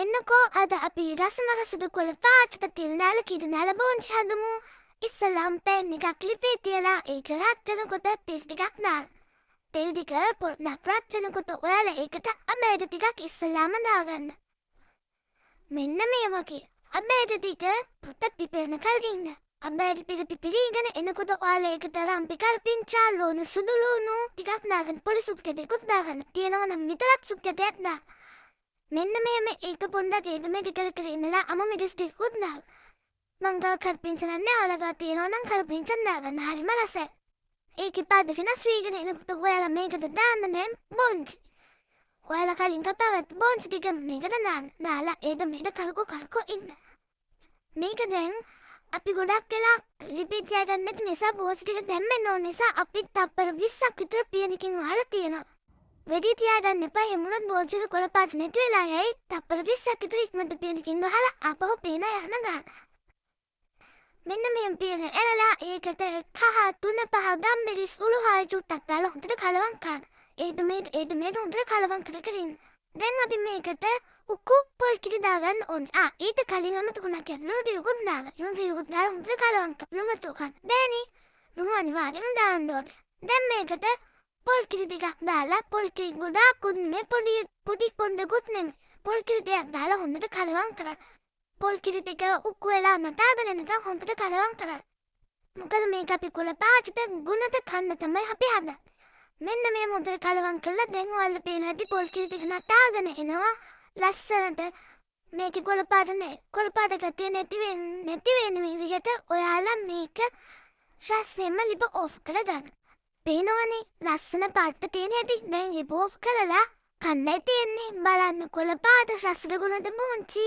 එන්නකෝ අද අපි රසමර සුදු කොළ පාටට තෙල් දාලා කිරි දාලා බෝන්ච් හදමු. ඉස්සෙල්ලාම පෑන් එකක් ලිපේ තියලා ඒක රත් වෙනකොට තෙල් ටිකක් දාන්න. තෙල් ටික පොඩ්ඩක් රත් වෙනකොට ඔයාලා ඒකට අඹෑට ටිකක් ඉස්සෙල්ලාම දාගන්න. මෙන්න මේ වගේ. අඹෑට ටික පොඩ්ඩක් පිපෙන්න කලින් අඹෑට ටික පිපිරීගෙන එනකොට ඔයාලා ඒකට රම්පි කරපිංචා ලෝණු සුදු ලුණු ටිකක් දාගන්න. පොඩි සුප් කැටයකුත් දාගන්න. තියෙනවා නම් විතරක් සුප් කැටයක් දාන්න. මෙන්න මෙහෙම ඒක පොඩ්ඩක් ඒක මේක කර කර ඉන්නලා අම මිරිස් ටිකකුත් දාන්න. මං ගා කරපිංචා නැහැ ඔයාලා ගා තියෙනවා නම් කරපිංචා දාගන්න. හරිම රසයි. ඒකේ පාද වෙනස් වීගෙන එනකොට ඔයාලා මේකට දාන්න දැන් බොන්ච්. ඔයාලා කලින් කපාගත්ත බොන්ච් ටික මේකට දාන්න. දාලා ඒක මේක කරකෝ ඉන්න. මේක දැන් අපි ගොඩක් වෙලා රිපීට් කරගන්න නැති නිසා බොන්ච් ටික දැම්මෙන්න ඕන නිසා අපි තප්පර 20ක් විතර පියනකින් වහලා තියෙනවා. වෙඩි තියාගන්න එපා. එමුණොත් බෝන්ච් එක කොළ පාට නැති වෙලා යයි. තප්පර 20ක් විතර ඉක්මනට පියනකින් ගහලා ආපහු පියන යන්න ගන්න. මෙන්න මෙහෙම පියන එලලා ඒකට කහ 3-5 ගම්මිරිස් උළුහාය චුට්ටක් දාලා හොඳට කලවම් කරන්න. ඒට මේ හොඳට කලවම් කරගෙන දැන් අපි මේකට උකු පොල් කිරි දාගන්න ඕනේ. ඊට කලින් අමතකුණා කියලා ලුණු ටිකකුත් දාගන්න. ලුණු ටිකකුත් දාලා හොඳට කලවම් කරලා ලුණු තුකන්. බෑනි. ලුණු අනිවාර්යෙන්ම දාන්න ඕනේ. දැන් මේකට පොල් කිරි ටිකක් දාලා පොල් කිරි ගොඩාකුත් නෙමෙයි පොඩි පොණ්ඩකුත් නෙමෙයි. පොල් කිරි ටිකක් දාලා හොඳට කලවම් කරන්න. පොල් කිරි ටික උක්කු වෙලා නටාගෙන එනකම් හොඳට කලවම් කරන්න. මොකද මේක අපි කොළ පාටට ගුණට කන්න තමයි අපි හදන්නේ. මෙන්න මේ හොඳට කලවම් කළා දැන් ඔයාලා පේන හැටි පොල් කිරි ටික නටාගෙන එනවා. ලස්සනට මේක කොළ පාට නේ. කොළ පාට ගතිය නැති වෙන විදිහට ඔයාලා මේක රසෙම ලිප ඔෆ් කරලා දාන්න. පේනවනේ ලස්සන පාට තියෙන හැටි. දැන් ලිප ඔෆ් කරලා කන්නයි තියෙන්නේ. බලන්න කොළ පාට රසට ගුණට මොන්චි.